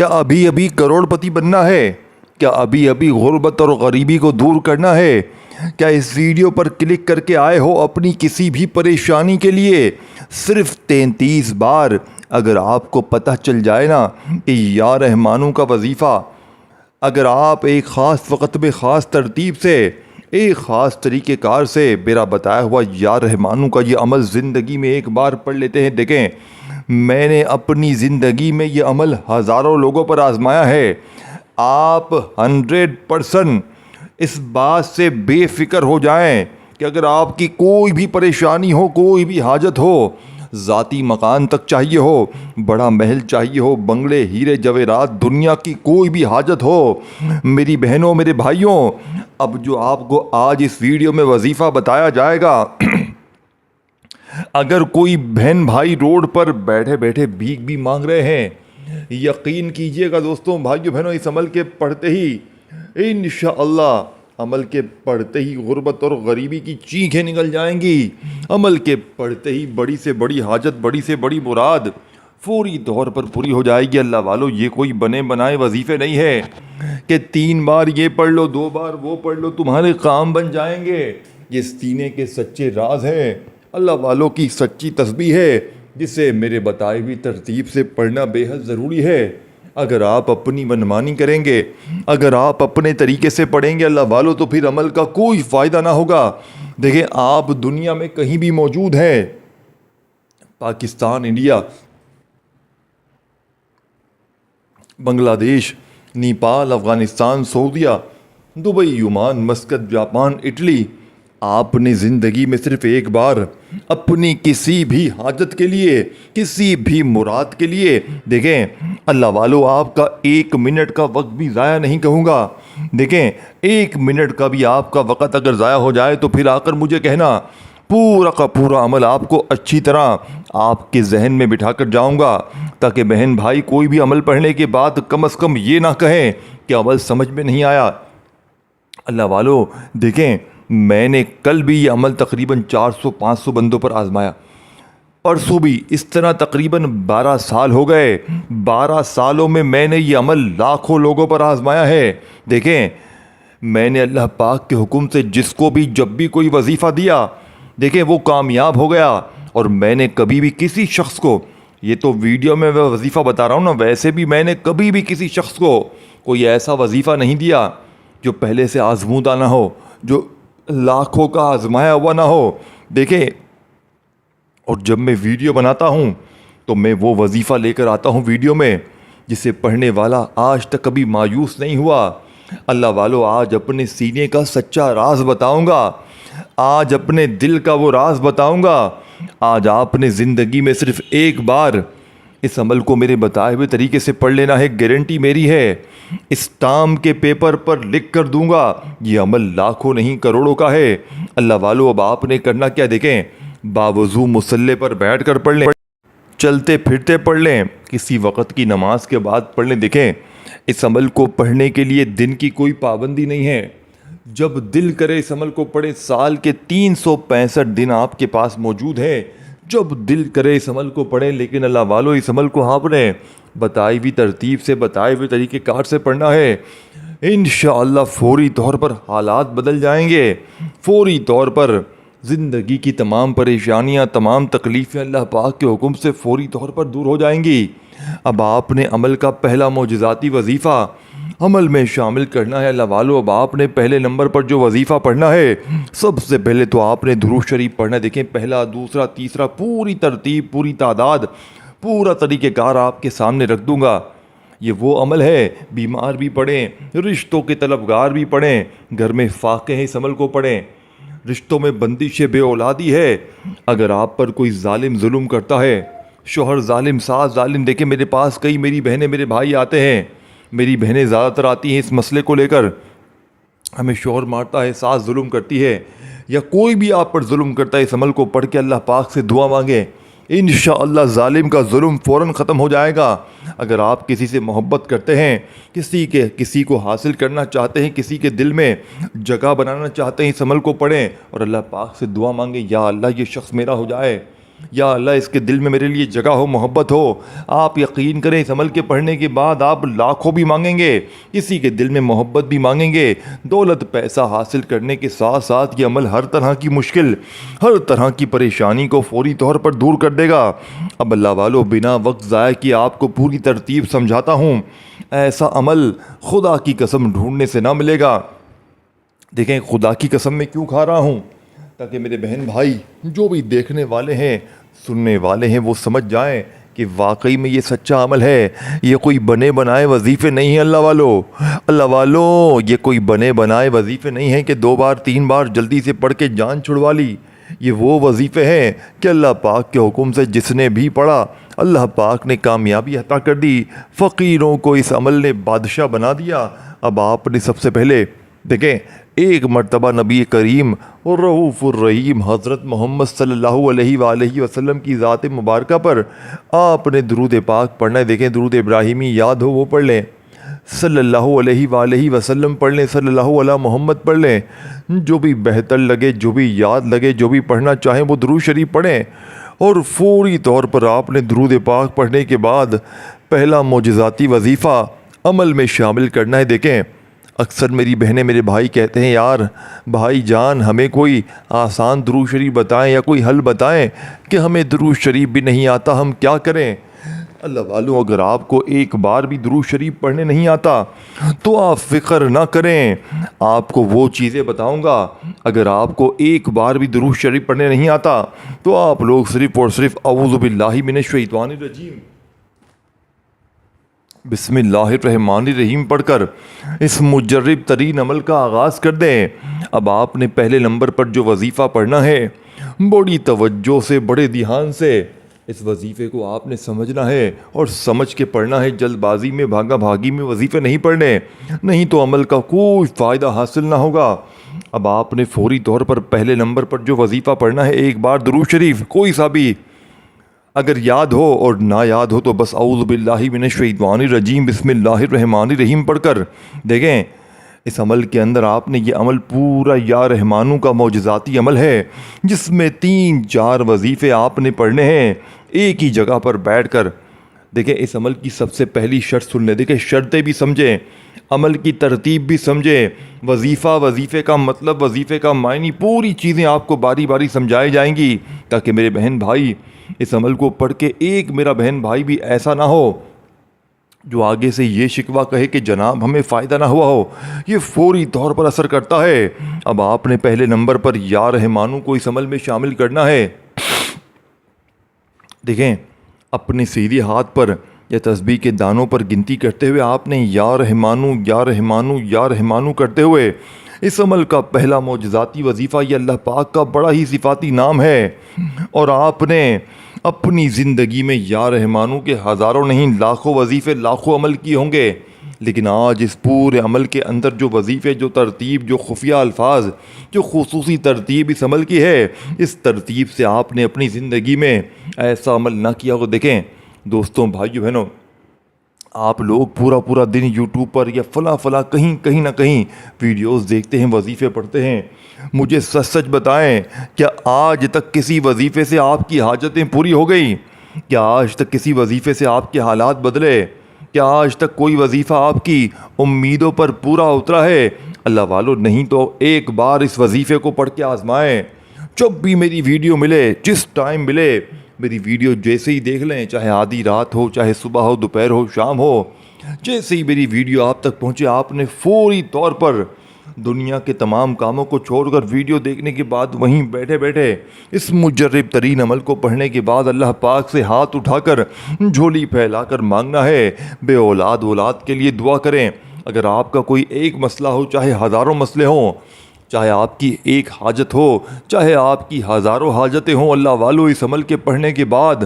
کیا ابھی ابھی کروڑپتی بننا ہے؟ کیا ابھی ابھی غربت اور غریبی کو دور کرنا ہے؟ کیا اس ویڈیو پر کلک کر کے آئے ہو اپنی کسی بھی پریشانی کے لیے؟ صرف 33 بار اگر آپ کو پتہ چل جائے نا کہ یا رحمانوں کا وظیفہ، اگر آپ ایک خاص وقت میں خاص ترتیب سے ایک خاص طریقہ کار سے میرا بتایا ہوا یا رحمانوں کا یہ عمل زندگی میں ایک بار پڑھ لیتے ہیں، دیکھیں میں نے اپنی زندگی میں یہ عمل ہزاروں لوگوں پر آزمایا ہے۔ آپ 100% اس بات سے بے فکر ہو جائیں کہ اگر آپ کی کوئی بھی پریشانی ہو، کوئی بھی حاجت ہو، ذاتی مکان تک چاہیے ہو، بڑا محل چاہیے ہو، بنگلے، ہیرے جواہرات، دنیا کی کوئی بھی حاجت ہو، میری بہنوں، میرے بھائیوں، اب جو آپ کو آج اس ویڈیو میں وظیفہ بتایا جائے گا، اگر کوئی بہن بھائی روڈ پر بیٹھے بیٹھے بھیک بھی مانگ رہے ہیں، یقین کیجئے گا دوستوں، بھائیوں بہنوں، اس عمل کے پڑھتے ہی انشاءاللہ عمل کے پڑھتے ہی غربت اور غریبی کی چیخیں نکل جائیں گی۔ عمل کے پڑھتے ہی بڑی سے بڑی حاجت، بڑی سے بڑی مراد فوری طور پر پوری ہو جائے گی۔ اللہ والو، یہ کوئی بنے بنائے وظیفے نہیں ہے کہ 3 بار یہ پڑھ لو، 2 بار وہ پڑھ لو، تمہارے کام بن جائیں گے۔ یہ سینے کے سچے راز ہیں، اللہ والوں کی سچی تسبیح ہے، جسے میرے بتائے ہوئی ترتیب سے پڑھنا بے حد ضروری ہے۔ اگر آپ اپنی منمانی کریں گے، اگر آپ اپنے طریقے سے پڑھیں گے اللہ والو، تو پھر عمل کا کوئی فائدہ نہ ہوگا۔ دیکھیں آپ دنیا میں کہیں بھی موجود ہیں، Pakistan, India, Bangladesh, Nepal, Afghanistan, Saudia, Dubai, Oman, Muscat, Japan, Italy, آپ نے زندگی میں صرف ایک بار اپنی کسی بھی حاجت کے لیے، کسی بھی مراد کے لیے، دیکھیں اللہ والو، آپ کا 1 منٹ کا وقت بھی ضائع نہیں کہوں گا، دیکھیں 1 منٹ کا بھی آپ کا وقت اگر ضائع ہو جائے تو پھر آ کر مجھے کہنا، پورا کا پورا عمل آپ کو اچھی طرح آپ کے ذہن میں بٹھا کر جاؤں گا، تاکہ بہن بھائی کوئی بھی عمل پڑھنے کے بعد کم از کم یہ نہ کہیں کہ عمل سمجھ میں نہیں آیا۔ اللہ والو دیکھیں، میں نے کل بھی یہ عمل تقریباً 400-500 بندوں پر آزمایا، پرسوں بھی، اس طرح تقریباً 12 سال ہو گئے۔ 12 سالوں میں میں نے یہ عمل لاکھوں لوگوں پر آزمایا ہے۔ دیکھیں میں نے اللہ پاک کے حکم سے جس کو بھی جب بھی کوئی وظیفہ دیا، دیکھیں وہ کامیاب ہو گیا۔ اور میں نے کبھی بھی کسی شخص کو، یہ تو ویڈیو میں وظیفہ بتا رہا ہوں نا، ویسے بھی میں نے کبھی بھی کسی شخص کو کوئی ایسا وظیفہ نہیں دیا جو پہلے سے آزمودہ نہ ہو، جو لاکھوں کا آزمایا ہوا نہ ہو۔ دیکھیں، اور جب میں ویڈیو بناتا ہوں تو میں وہ وظیفہ لے کر آتا ہوں ویڈیو میں جسے پڑھنے والا آج تک کبھی مایوس نہیں ہوا۔ اللہ والو، آج اپنے سینے کا سچا راز بتاؤں گا، آج اپنے دل کا وہ راز بتاؤں گا۔ آج آپ نے زندگی میں صرف ایک بار اس عمل کو میرے بتائے ہوئے طریقے سے پڑھ لینا ہے، گارنٹی میری ہے، اسٹامپ کے پیپر پر لکھ کر دوں گا، یہ عمل لاکھوں نہیں کروڑوں کا ہے۔ اللہ والو، اب آپ نے کرنا کیا، دیکھیں باوضو مصلی پر بیٹھ کر پڑھ لیں، چلتے پھرتے پڑھ لیں، کسی وقت کی نماز کے بعد پڑھ لیں۔ دیکھیں اس عمل کو پڑھنے کے لیے دن کی کوئی پابندی نہیں ہے، جب دل کرے اس عمل کو پڑھیں۔ سال کے 365 دن آپ کے پاس موجود ہیں، جب دل کرے اس عمل کو پڑھیں۔ لیکن اللہ والو، اس عمل کو آپ نے بتائی ہوئی ترتیب سے، بتائے ہوئے طریقے کار سے پڑھنا ہے، انشاءاللہ فوری طور پر حالات بدل جائیں گے، فوری طور پر زندگی کی تمام پریشانیاں، تمام تکلیفیں اللہ پاک کے حکم سے فوری طور پر دور ہو جائیں گی۔ اب آپ نے عمل کا پہلا معجزاتی وظیفہ عمل میں شامل کرنا ہے۔ اللہ والو، اب آپ نے پہلے نمبر پر جو وظیفہ پڑھنا ہے، سب سے پہلے تو آپ نے درود شریف پڑھنا ہے۔ دیکھیں پہلا، دوسرا، تیسرا، پوری ترتیب، پوری تعداد، پورا طریقہ کار آپ کے سامنے رکھ دوں گا۔ یہ وہ عمل ہے، بیمار بھی پڑھیں، رشتوں کے طلبگار بھی پڑھیں، گھر میں فاقے ہیں اس عمل کو پڑھیں، رشتوں میں بندش بے اولادی ہے، اگر آپ پر کوئی ظالم ظلم کرتا ہے، شوہر ظالم، ساس ظالم، دیکھیں میرے پاس کئی میری بہنیں، میرے بھائی آتے ہیں، میری بہنیں زیادہ تر آتی ہیں اس مسئلے کو لے کر، ہمیں شوہر مارتا ہے، ساس ظلم کرتی ہے، یا کوئی بھی آپ پر ظلم کرتا ہے، اس عمل کو پڑھ کے اللہ پاک سے دعا مانگیں، انشاءاللہ ظالم کا ظلم فوراً ختم ہو جائے گا۔ اگر آپ کسی سے محبت کرتے ہیں، کسی کو حاصل کرنا چاہتے ہیں، کسی کے دل میں جگہ بنانا چاہتے ہیں، اس عمل کو پڑھیں اور اللہ پاک سے دعا مانگیں، یا اللہ یہ شخص میرا ہو جائے، یا اللہ اس کے دل میں میرے لیے جگہ ہو، محبت ہو۔ آپ یقین کریں اس عمل کے پڑھنے کے بعد آپ لاکھوں بھی مانگیں گے، کسی کے دل میں محبت بھی مانگیں گے، دولت پیسہ حاصل کرنے کے ساتھ ساتھ یہ عمل ہر طرح کی مشکل، ہر طرح کی پریشانی کو فوری طور پر دور کر دے گا۔ اب اللہ والو بنا وقت ضائع کیے آپ کو پوری ترتیب سمجھاتا ہوں۔ ایسا عمل خدا کی قسم ڈھونڈنے سے نہ ملے گا۔ دیکھیں خدا کی قسم میں کیوں کھا رہا ہوں، تاکہ میرے بہن بھائی جو بھی دیکھنے والے ہیں سننے والے ہیں وہ سمجھ جائیں کہ واقعی میں یہ سچا عمل ہے، یہ کوئی بنے بنائے وظیفے نہیں ہیں۔ اللہ والو یہ کوئی بنے بنائے وظیفے نہیں ہیں کہ 2 بار 3 بار جلدی سے پڑھ کے جان چھڑوا لی۔ یہ وہ وظیفے ہیں کہ اللہ پاک کے حکم سے جس نے بھی پڑھا اللہ پاک نے کامیابی عطا کر دی، فقیروں کو اس عمل نے بادشاہ بنا دیا۔ اب آپ نے سب سے پہلے دیکھیں ایک مرتبہ نبی کریم اور رؤوف الرحیم حضرت محمد صلی اللہ علیہ وآلہ وسلم کی ذات مبارکہ پر آپ نے درود پاک پڑھنا ہے۔ دیکھیں درود ابراہیمی یاد ہو وہ پڑھ لیں، صلی اللہ علیہ وآلہ وسلم پڑھ لیں، صلی اللہ علیہ محمد پڑھ لیں، جو بھی بہتر لگے، جو بھی یاد لگے، جو بھی پڑھنا چاہیں وہ درود شریف پڑھیں۔ اور فوری طور پر آپ نے درود پاک پڑھنے کے بعد پہلا معجزاتی وظیفہ عمل میں شامل کرنا ہے۔ دیکھیں اکثر میری بہنیں میرے بھائی کہتے ہیں یار بھائی جان ہمیں کوئی آسان درود شریف بتائیں یا کوئی حل بتائیں کہ ہمیں درود شریف بھی نہیں آتا، ہم کیا کریں؟ اللہ والوں اگر آپ کو ایک بار بھی درود شریف پڑھنے نہیں آتا تو آپ فکر نہ کریں، آپ کو وہ چیزیں بتاؤں گا۔ اگر آپ کو ایک بار بھی درود شریف پڑھنے نہیں آتا تو آپ لوگ صرف اور صرف اعوذ باللہ من الشیطان الرجیم بسم اللہ الرحمن الرحیم پڑھ کر اس مجرب ترین عمل کا آغاز کر دیں۔ اب آپ نے پہلے نمبر پر جو وظیفہ پڑھنا ہے بڑی توجہ سے، بڑے دھیان سے اس وظیفے کو آپ نے سمجھنا ہے اور سمجھ کے پڑھنا ہے۔ جلد بازی میں بھاگا بھاگی میں وظیفے نہیں پڑھنے، نہیں تو عمل کا کوئی فائدہ حاصل نہ ہوگا۔ اب آپ نے فوری طور پر پہلے نمبر پر جو وظیفہ پڑھنا ہے ایک بار درود شریف کوئی سا بھی، اگر یاد ہو اور نہ یاد ہو تو بس اعوذ باللہ من الشیطان الرجیم بسم اللہ الرحمن الرحیم پڑھ کر دیکھیں اس عمل کے اندر آپ نے یہ عمل پورا یا رحمانوں کا معجزاتی عمل ہے جس میں 3-4 وظیفے آپ نے پڑھنے ہیں ایک ہی جگہ پر بیٹھ کر۔ دیکھیں اس عمل کی سب سے پہلی شرط سن لیں، دیکھیں شرطیں بھی سمجھیں، عمل کی ترتیب بھی سمجھیں، وظیفے کا مطلب، وظیفے کا معنی، پوری چیزیں آپ کو باری باری سمجھائی جائیں گی تاکہ میرے بہن بھائی اس عمل کو پڑھ کے ایک میرا بہن بھائی بھی ایسا نہ ہو جو آگے سے یہ شکوہ کہے کہ جناب ہمیں فائدہ نہ ہوا ہو۔ یہ فوری طور پر اثر کرتا ہے۔ اب آپ نے پہلے نمبر پر یا رحمانوں کو اس عمل میں شامل کرنا ہے۔ دیکھیں اپنے سیدھے ہاتھ پر یا تسبیح کے دانوں پر گنتی کرتے ہوئے آپ نے یا رحمانو یا رحمانو یا رحمانو کرتے ہوئے اس عمل کا پہلا معجزاتی وظیفہ یہ اللہ پاک کا بڑا ہی صفاتی نام ہے، اور آپ نے اپنی زندگی میں یا رحمانو کے ہزاروں نہیں لاکھوں وظیفے، لاکھوں عمل کیے ہوں گے، لیکن آج اس پورے عمل کے اندر جو وظیفے، جو ترتیب، جو خفیہ الفاظ، جو خصوصی ترتیب اس عمل کی ہے، اس ترتیب سے آپ نے اپنی زندگی میں ایسا عمل نہ کیا ہو۔ دیکھیں دوستوں، بھائیو بہنوں، آپ لوگ پورا دن یوٹیوب پر یا فلاں کہیں نہ کہیں ویڈیوز دیکھتے ہیں، وظیفے پڑھتے ہیں۔ مجھے سچ بتائیں، کیا آج تک کسی وظیفے سے آپ کی حاجتیں پوری ہو گئی؟ کیا آج تک کسی وظیفے سے آپ کے حالات بدلے؟ کیا آج تک کوئی وظیفہ آپ کی امیدوں پر پورا اترا ہے؟ اللہ والو نہیں تو ایک بار اس وظیفے کو پڑھ کے آزمائیں۔ جب بھی میری ویڈیو ملے، جس ٹائم ملے، میری ویڈیو جیسے ہی دیکھ لیں، چاہے آدھی رات ہو، چاہے صبح ہو، دوپہر ہو، شام ہو، جیسے ہی میری ویڈیو آپ تک پہنچے آپ نے فوری طور پر دنیا کے تمام کاموں کو چھوڑ کر ویڈیو دیکھنے کے بعد وہیں بیٹھے بیٹھے اس مجرب ترین عمل کو پڑھنے کے بعد اللہ پاک سے ہاتھ اٹھا کر جھولی پھیلا کر مانگنا ہے۔ بے اولاد کے لیے دعا کریں۔ اگر آپ کا کوئی ایک مسئلہ ہو، چاہے ہزاروں مسئلے ہوں، چاہے آپ کی ایک حاجت ہو، چاہے آپ کی ہزاروں حاجتیں ہوں، اللہ والو اس عمل کے پڑھنے کے بعد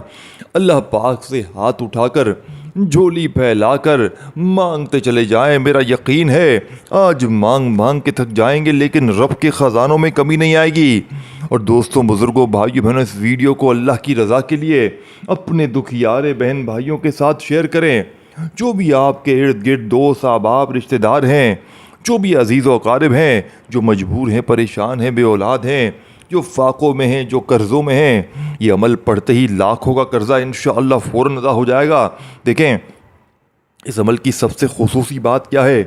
اللہ پاک سے ہاتھ اٹھا کر جھولی پھیلا کر مانگتے چلے جائیں۔ میرا یقین ہے آج مانگ کے تھک جائیں گے لیکن رب کے خزانوں میں کمی نہیں آئے گی۔ اور دوستوں، بزرگوں، بھائیو بہنوں، اس ویڈیو کو اللہ کی رضا کے لیے اپنے دکھیارے بہن بھائیوں کے ساتھ شیئر کریں۔ جو بھی آپ کے ارد گرد دوست، احباب، رشتہ دار ہیں، جو بھی عزیز و اقارب ہیں، جو مجبور ہیں، پریشان ہیں، بے اولاد ہیں، جو فاقوں میں ہیں، جو قرضوں میں ہیں، یہ عمل پڑھتے ہی لاکھوں کا قرضہ انشاءاللہ فوراً ادا ہو جائے گا۔ دیکھیں اس عمل کی سب سے خصوصی بات کیا ہے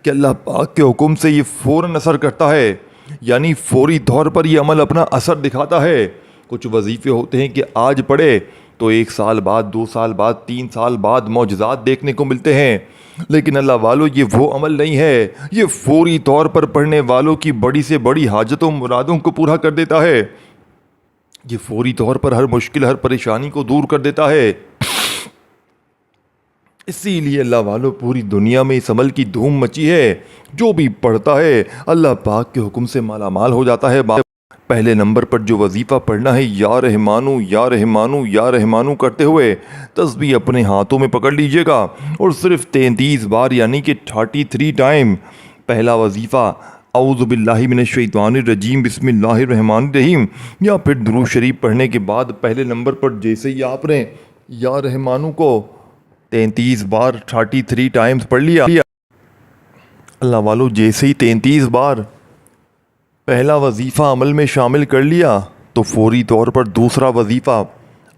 کہ اللہ پاک کے حکم سے یہ فوراً اثر کرتا ہے، یعنی فوری طور پر یہ عمل اپنا اثر دکھاتا ہے۔ کچھ وظیفے ہوتے ہیں کہ آج پڑھے تو 1 سال بعد، 2 سال بعد، 3 سال بعد معجزات دیکھنے کو ملتے ہیں، لیکن اللہ والوں یہ وہ عمل نہیں ہے، یہ فوری طور پر پڑھنے والوں کی بڑی سے بڑی حاجتوں مرادوں کو پورا کر دیتا ہے، یہ فوری طور پر ہر مشکل، ہر پریشانی کو دور کر دیتا ہے۔ اسی لیے اللہ والوں پوری دنیا میں اس عمل کی دھوم مچی ہے، جو بھی پڑھتا ہے اللہ پاک کے حکم سے مالا مال ہو جاتا ہے۔ پہلے نمبر پر جو وظیفہ پڑھنا ہے، یا رحمانو یا رحمانو یا رحمانو کرتے ہوئے تسبیح اپنے ہاتھوں میں پکڑ لیجئے گا اور صرف 33 بار یعنی کہ 33 ٹائم پہلا وظیفہ اعوذ باللہ من الشیطان الرجیم بسم اللہ الرحمن الرحیم یا پھر درود شریف پڑھنے کے بعد پہلے نمبر پر جیسے ہی آپ نے یا رحمانو کو 33 بار 33 ٹائمز پڑھ لیا، اللہ والو جیسے ہی 33 بار پہلا وظیفہ عمل میں شامل کر لیا تو فوری طور پر دوسرا وظیفہ،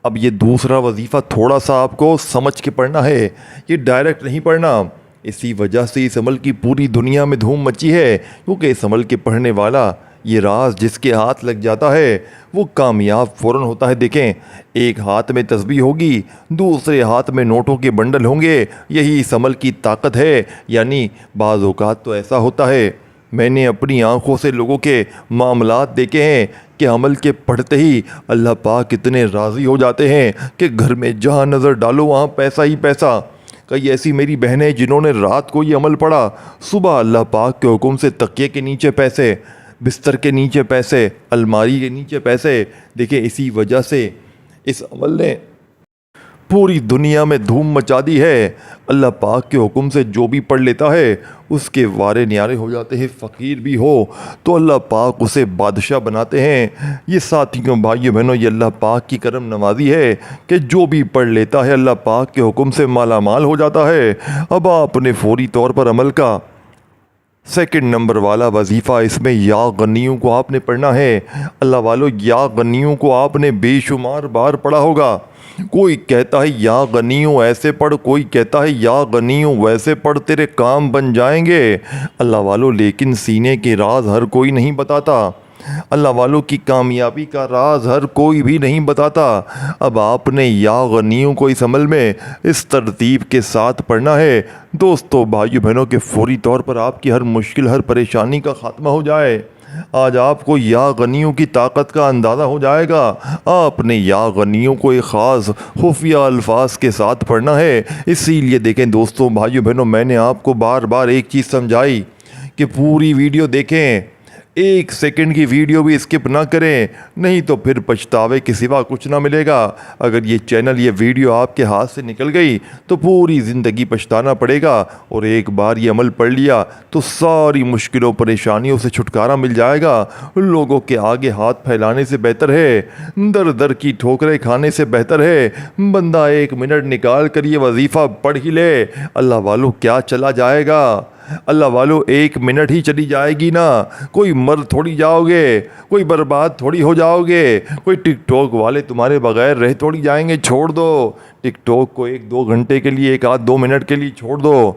اب یہ دوسرا وظیفہ تھوڑا سا آپ کو سمجھ کے پڑھنا ہے، یہ ڈائریکٹ نہیں پڑھنا۔ اسی وجہ سے اس عمل کی پوری دنیا میں دھوم مچی ہے، کیونکہ اس عمل کے پڑھنے والا یہ راز جس کے ہاتھ لگ جاتا ہے وہ کامیاب فوراً ہوتا ہے۔ دیکھیں ایک ہاتھ میں تسبیح ہوگی، دوسرے ہاتھ میں نوٹوں کے بنڈل ہوں گے، یہی اس عمل کی طاقت ہے۔ یعنی بعض اوقات تو ایسا ہوتا ہے، میں نے اپنی آنکھوں سے لوگوں کے معاملات دیکھے ہیں کہ عمل کے پڑھتے ہی اللہ پاک اتنے راضی ہو جاتے ہیں کہ گھر میں جہاں نظر ڈالو وہاں پیسہ ہی پیسہ۔ کئی ایسی میری بہنیں جنہوں نے رات کو یہ عمل پڑھا، صبح اللہ پاک کے حکم سے تکیے کے نیچے پیسے، بستر کے نیچے پیسے، الماری کے نیچے پیسے۔ دیکھیں اسی وجہ سے اس عمل نے پوری دنیا میں دھوم مچا دی ہے۔ اللہ پاک کے حکم سے جو بھی پڑھ لیتا ہے اس کے وارے نیارے ہو جاتے ہیں، فقیر بھی ہو تو اللہ پاک اسے بادشاہ بناتے ہیں۔ یہ ساتھیوں بھائیوں بہنوں یہ اللہ پاک کی کرم نوازی ہے کہ جو بھی پڑھ لیتا ہے اللہ پاک کے حکم سے مالا مال ہو جاتا ہے۔ اب آپ نے فوری طور پر عمل کا سیکنڈ نمبر والا وظیفہ، اس میں یا غنیوں کو آپ نے پڑھنا ہے۔ اللہ والو یا غنیوں کو آپ نے بے شمار بار پڑھا ہوگا۔ کوئی کہتا ہے یا غنیوں ایسے پڑھ، کوئی کہتا ہے یا غنیوں ویسے پڑھ، تیرے کام بن جائیں گے۔ اللہ والو لیکن سینے کے راز ہر کوئی نہیں بتاتا، اللہ والوں کی کامیابی کا راز ہر کوئی بھی نہیں بتاتا۔ اب آپ نے یا غنیوں کو اس عمل میں اس ترتیب کے ساتھ پڑھنا ہے دوستو بھائیو بہنوں کہ فوری طور پر آپ کی ہر مشکل، ہر پریشانی کا خاتمہ ہو جائے۔ آج آپ کو یا غنیوں کی طاقت کا اندازہ ہو جائے گا۔ آپ نے یا غنیوں کو ایک خاص خفیہ الفاظ کے ساتھ پڑھنا ہے۔ اسی لیے دیکھیں دوستوں بھائیو بہنوں میں نے آپ کو بار بار ایک چیز سمجھائی کہ پوری ویڈیو دیکھیں، 1 سیکنڈ کی ویڈیو بھی اسکپ نہ کریں، نہیں تو پھر پچھتاوے کے سوا کچھ نہ ملے گا۔ اگر یہ چینل، یہ ویڈیو آپ کے ہاتھ سے نکل گئی تو پوری زندگی پچھتانا پڑے گا، اور ایک بار یہ عمل پڑھ لیا تو ساری مشکلوں پریشانیوں سے چھٹکارا مل جائے گا۔ لوگوں کے آگے ہاتھ پھیلانے سے بہتر ہے، در در کی ٹھوکریں کھانے سے بہتر ہے بندہ 1 منٹ نکال کر یہ وظیفہ پڑھ ہی لے۔ اللہ والو کیا چلا جائے گا، اللہ والو 1 منٹ ہی چلی جائے گی نا، کوئی مر تھوڑی جاؤ گے، کوئی برباد تھوڑی ہو جاؤ گے، کوئی ٹک ٹاک والے تمہارے بغیر رہ تھوڑی جائیں گے۔ چھوڑ دو ٹک ٹاک کو 1-2 گھنٹے کے لیے، 1-2 منٹ کے لیے چھوڑ دو،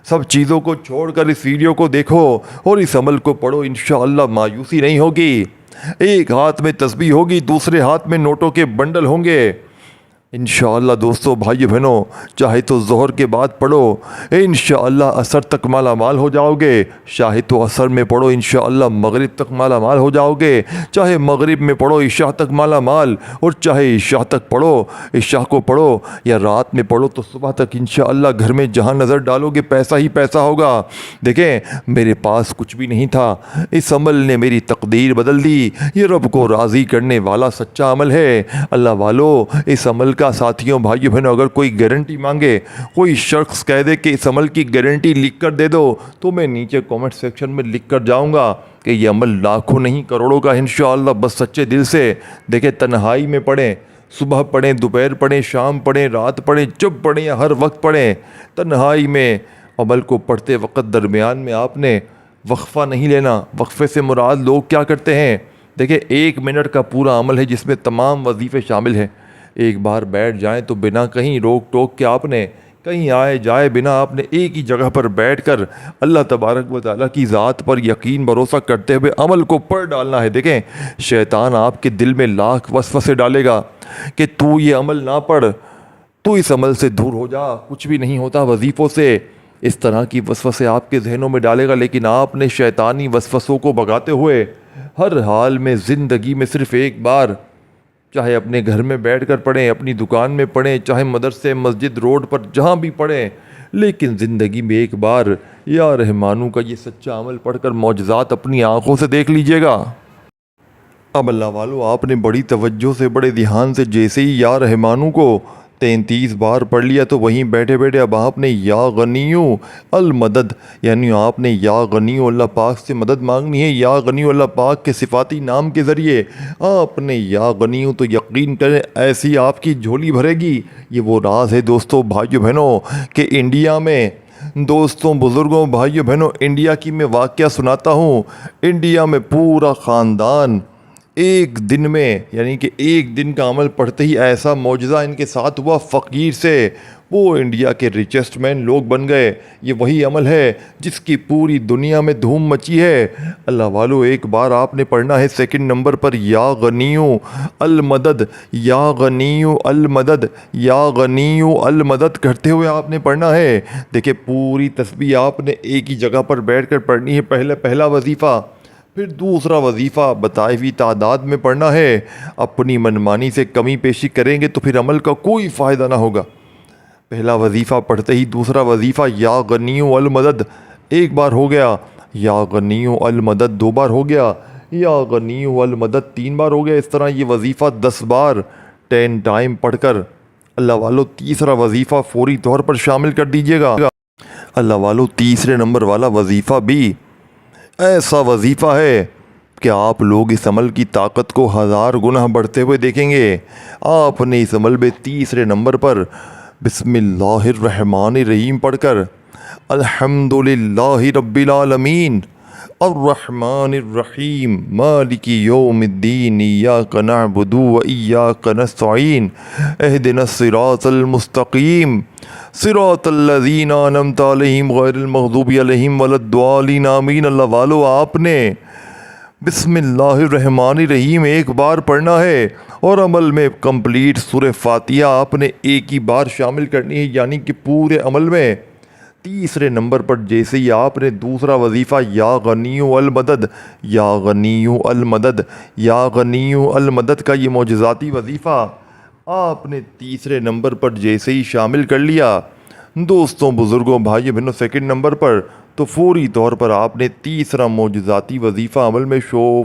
سب چیزوں کو چھوڑ کر اس ویڈیو کو دیکھو اور اس عمل کو پڑھو، انشاءاللہ مایوسی نہیں ہوگی۔ ایک ہاتھ میں تسبیح ہوگی، دوسرے ہاتھ میں نوٹوں کے بنڈل ہوں گے۔ انشاءاللہ دوستو بھائیو بہنوں چاہے تو ظہر کے بعد پڑھو، انشاءاللہ عصر تک مالا مال ہو جاؤ گے، چاہے تو عصر میں پڑھو انشاءاللہ مغرب تک مالا مال ہو جاؤ گے، چاہے مغرب میں پڑھو عشاء تک مالا مال، اور چاہے عشاء تک پڑھو، عشاء کو پڑھو یا رات میں پڑھو تو صبح تک انشاءاللہ گھر میں جہاں نظر ڈالو گے پیسہ ہی پیسہ ہوگا۔ دیکھیں میرے پاس کچھ بھی نہیں تھا، اس عمل نے میری تقدیر بدل دی، یہ رب کو راضی کرنے والا سچا عمل ہے۔ اللہ والو اس عمل کا ساتھیوں بھائیو بہنوں اگر کوئی گارنٹی مانگے، کوئی شخص کہہ دے کہ اس عمل کی گارنٹی لکھ کر دے دو، تو میں نیچے کومنٹ سیکشن میں لکھ کر جاؤں گا کہ یہ عمل لاکھوں نہیں کروڑوں کا انشاءاللہ، بس سچے دل سے۔ دیکھیں تنہائی میں پڑھیں، صبح پڑھیں، دوپہر پڑھیں، شام پڑھیں، رات پڑھیں، جب پڑھیں یا ہر وقت پڑھیں، تنہائی میں عمل کو پڑھتے وقت درمیان میں آپ نے وقفہ نہیں لینا۔ وقفے سے مراد لوگ کیا کرتے ہیں، دیکھیں 1 منٹ کا پورا عمل ہے جس میں تمام وظیفے شامل ہیں. ایک بار بیٹھ جائیں تو بنا کہیں روک ٹوک کے آپ نے کہیں آئے جائے بنا آپ نے ایک ہی جگہ پر بیٹھ کر اللہ تبارک و تعالیٰ کی ذات پر یقین بھروسہ کرتے ہوئے عمل کو پڑھ ڈالنا ہے. دیکھیں شیطان آپ کے دل میں لاکھ وسوسے ڈالے گا کہ تو یہ عمل نہ پڑھ, تو اس عمل سے دور ہو جا, کچھ بھی نہیں ہوتا وظیفوں سے. اس طرح کی وسوسے آپ کے ذہنوں میں ڈالے گا, لیکن آپ نے شیطانی وسوسوں کو بھگاتے ہوئے ہر حال میں زندگی میں صرف ایک بار, چاہے اپنے گھر میں بیٹھ کر پڑھیں, اپنی دکان میں پڑھیں, چاہے مدرسے مسجد روڈ پر جہاں بھی پڑھیں, لیکن زندگی میں ایک بار یا رحمانو کا یہ سچا عمل پڑھ کر معجزات اپنی آنکھوں سے دیکھ لیجئے گا. اب اللہ والو آپ نے بڑی توجہ سے بڑے دھیان سے جیسے ہی یا رحمانو کو 33 بار پڑھ لیا تو وہیں بیٹھے بیٹھے اب آپ نے یا غنیو المدد, یعنی آپ نے یا غنیو اللہ پاک سے مدد مانگنی ہے. یا غنیو اللہ پاک کے صفاتی نام کے ذریعے آپ نے یا غنیو, تو یقین کریں ایسی آپ کی جھولی بھرے گی. یہ وہ راز ہے دوستوں بھائیو بہنوں کہ انڈیا میں, دوستوں بزرگوں بھائیو بہنوں, انڈیا کی میں واقعہ سناتا ہوں. انڈیا میں پورا خاندان ایک دن میں, یعنی کہ ایک دن کا عمل پڑھتے ہی ایسا معجزہ ان کے ساتھ ہوا, فقیر سے وہ انڈیا کے ریچسٹ مین لوگ بن گئے. یہ وہی عمل ہے جس کی پوری دنیا میں دھوم مچی ہے. اللہ والو ایک بار آپ نے پڑھنا ہے 2 نمبر پر یا غنیو المدد, یا غنیو المدد, یا غنیو المدد کرتے ہوئے آپ نے پڑھنا ہے. دیکھیں پوری تسبیح آپ نے ایک ہی جگہ پر بیٹھ کر پڑھنی ہے. پہلا وظیفہ, پھر دوسرا وظیفہ بتائی ہوئی تعداد میں پڑھنا ہے. اپنی منمانی سے کمی پیشی کریں گے تو پھر عمل کا کوئی فائدہ نہ ہوگا. پہلا وظیفہ پڑھتے ہی دوسرا وظیفہ یا غنیو المدد 1 بار ہو گیا, یا غنیو المدد 2 بار ہو گیا, یا غنیو المدد 3 بار ہو گیا. اس طرح یہ وظیفہ 10 بار 10 ٹائم پڑھ کر اللہ والو تیسرا وظیفہ فوری طور پر شامل کر دیجیے گا. اللہ والو تیسرے نمبر والا وظیفہ بھی ایسا وظیفہ ہے کہ آپ لوگ اس عمل کی طاقت کو 1000 گنا بڑھتے ہوئے دیکھیں گے. آپ نے اس عمل میں تیسرے نمبر پر بسم اللہ الرحمن الرحیم پڑھ کر الحمدللہ رب العالمین الرحمن الرحیم مالک یوم الدین ایاک نعبد و ایاک نستعین اہدنا الصراط المستقیم صراط الذین انعمت علیہم غیر المغضوب علیہم ولا الضالین آمین. اللہ والو آپ نے بسم اللہ الرحمن الرحیم 1 بار پڑھنا ہے اور عمل میں کمپلیٹ سورہ فاتحہ آپ نے ایک ہی بار شامل کرنی ہے. یعنی کہ پورے عمل میں تیسرے نمبر پر جیسے ہی آپ نے دوسرا وظیفہ یا غنیو المدد, یا غنیو المدد, یا غنیو المدد کا یہ معجزاتی وظیفہ آپ نے تیسرے نمبر پر جیسے ہی شامل کر لیا دوستوں بزرگوں بھائی بہنوں 2 نمبر پر, تو فوری طور پر آپ نے تیسرا معجزاتی وظیفہ عمل میں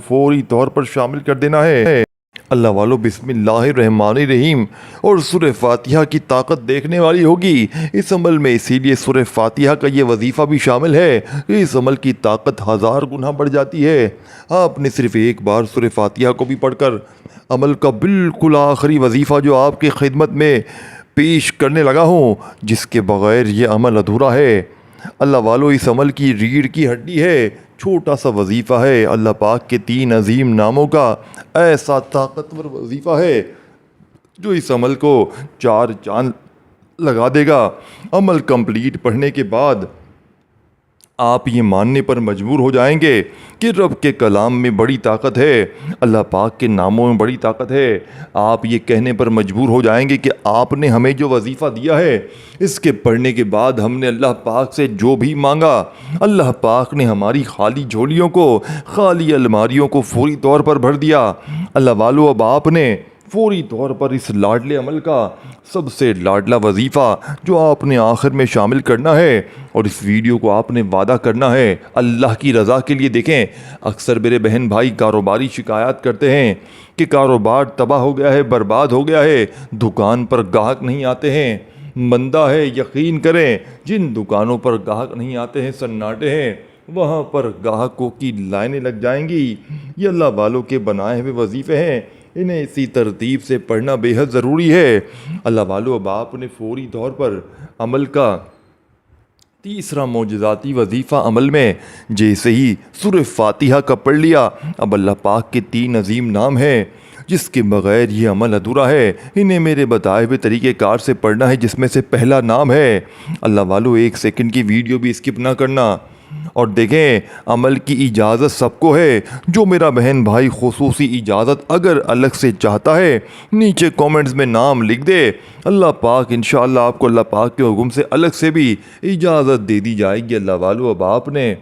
فوری طور پر شامل کر دینا ہے. اللہ والو بسم اللہ الرحمن الرحیم اور سورہ فاتحہ کی طاقت دیکھنے والی ہوگی اس عمل میں, اسی لیے سورہ فاتحہ کا یہ وظیفہ بھی شامل ہے. اس عمل کی طاقت 1000 گنا بڑھ جاتی ہے. آپ نے صرف 1 بار سورہ فاتحہ کو بھی پڑھ کر عمل کا بالکل آخری وظیفہ جو آپ کی خدمت میں پیش کرنے لگا ہوں, جس کے بغیر یہ عمل ادھورا ہے. اللہ والو اس عمل کی ریڑھ کی ہڈی ہے, چھوٹا سا وظیفہ ہے. اللہ پاک کے 3 عظیم ناموں کا ایسا طاقتور وظیفہ ہے جو اس عمل کو 4 چاند لگا دے گا. عمل کمپلیٹ پڑھنے کے بعد آپ یہ ماننے پر مجبور ہو جائیں گے کہ رب کے کلام میں بڑی طاقت ہے, اللہ پاک کے ناموں میں بڑی طاقت ہے. آپ یہ کہنے پر مجبور ہو جائیں گے کہ آپ نے ہمیں جو وظیفہ دیا ہے اس کے پڑھنے کے بعد ہم نے اللہ پاک سے جو بھی مانگا اللہ پاک نے ہماری خالی جھولیوں کو, خالی الماریوں کو فوری طور پر بھر دیا. اللہ والو اب آپ نے فوری طور پر اس لاڈلے عمل کا سب سے لاڈلا وظیفہ جو آپ نے آخر میں شامل کرنا ہے اور اس ویڈیو کو آپ نے وعدہ کرنا ہے اللہ کی رضا کے لیے. دیکھیں اکثر میرے بہن بھائی کاروباری شکایات کرتے ہیں کہ کاروبار تباہ ہو گیا ہے, برباد ہو گیا ہے, دکان پر گاہک نہیں آتے ہیں. مندہ ہے, یقین کریں جن دکانوں پر گاہک نہیں آتے ہیں سناٹے ہیں, وہاں پر گاہکوں کی لائنیں لگ جائیں گی. یہ اللہ والوں کے بنائے ہوئے وظیفے ہیں, انہیں اسی ترتیب سے پڑھنا بے حد ضروری ہے. اللہ والو اب آپ نے فوری طور پر عمل کا تیسرا معجزاتی وظیفہ عمل میں جیسے ہی سورہ فاتحہ کا پڑھ لیا، اب اللہ پاک کے 3 عظیم نام ہیں جس کے بغیر یہ عمل ادھورا ہے، انہیں میرے بتائے ہوئے طریقہ کار سے پڑھنا ہے، جس میں سے پہلا نام ہے، اللہ والو 1 سیکنڈ کی ویڈیو بھی اسکپ نہ کرنا اور دیکھیں عمل کی اجازت سب کو ہے، جو میرا بہن بھائی خصوصی اجازت اگر الگ سے چاہتا ہے نیچے کومنٹس میں نام لکھ دے، اللہ پاک انشاءاللہ آپ کو اللہ پاک کے حکم سے الگ سے بھی اجازت دے دی جائے گی۔ اللہ والو اب آپ نے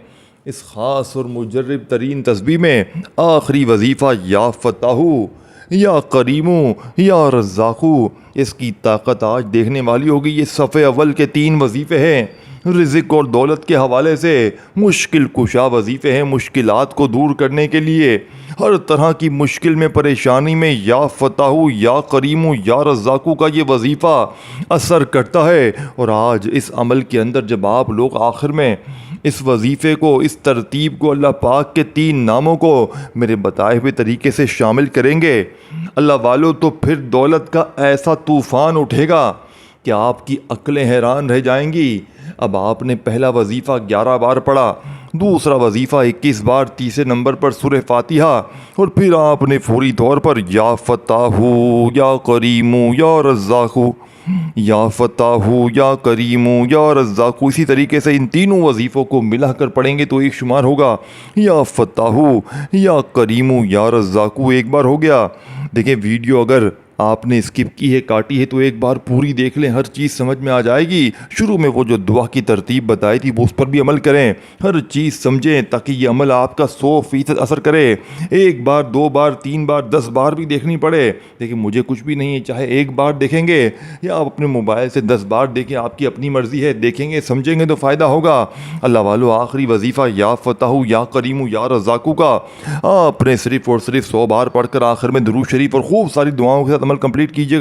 اس خاص اور مجرب ترین تسبیح میں آخری وظیفہ یا فتاحو یا کریمو یا رزاقو، اس کی طاقت آج دیکھنے والی ہوگی۔ یہ صفحے اول کے 3 وظیفے ہیں، رزق اور دولت کے حوالے سے مشکل کشا وظیفے ہیں، مشکلات کو دور کرنے کے لیے ہر طرح کی مشکل میں پریشانی میں یا فتاحو یا کریمو یا رزاقو کا یہ وظیفہ اثر کرتا ہے۔ اور آج اس عمل کے اندر جب آپ لوگ آخر میں اس وظیفے کو، اس ترتیب کو، اللہ پاک کے 3 ناموں کو میرے بتائے ہوئے طریقے سے شامل کریں گے اللہ والو، تو پھر دولت کا ایسا طوفان اٹھے گا کہ آپ کی عقلیں حیران رہ جائیں گی۔ اب آپ نے پہلا وظیفہ 11 بار پڑھا، دوسرا وظیفہ 21 بار، تیسرے نمبر پر سورہ فاتحہ، اور پھر آپ نے فوری طور پر یا فتاحو یا کریمو یا رزاقو، یا فتاحو یا کریمو یا رزاقو، اسی طریقے سے ان تینوں وظیفوں کو ملا کر پڑھیں گے تو ایک شمار ہوگا، یا فتاحو یا کریمو یا رزاقو 1 بار ہو گیا۔ دیکھیں ویڈیو اگر آپ نے اسکپ کی ہے، کاٹی ہے، تو ایک بار پوری دیکھ لیں، ہر چیز سمجھ میں آ جائے گی۔ شروع میں وہ جو دعا کی ترتیب بتائی تھی وہ اس پر بھی عمل کریں، ہر چیز سمجھیں تاکہ یہ عمل آپ کا 100% اثر کرے۔ 1 بار 2 بار 3 بار 10 بار بھی دیکھنی پڑے، لیکن مجھے کچھ بھی نہیں ہے، چاہے 1 بار دیکھیں گے یا آپ اپنے موبائل سے 10 بار دیکھیں، آپ کی اپنی مرضی ہے، دیکھیں گے سمجھیں گے تو فائدہ ہوگا۔ اللہ والو آخری وظیفہ یا فتاحو یا کریمو یا رزاقو کا آپ نے صرف اور صرف 100 بار پڑھ کر آخر میں درود شریف اور خوب ساری دعاؤں کے ساتھ عمل کمپلیٹ کیجیے گا۔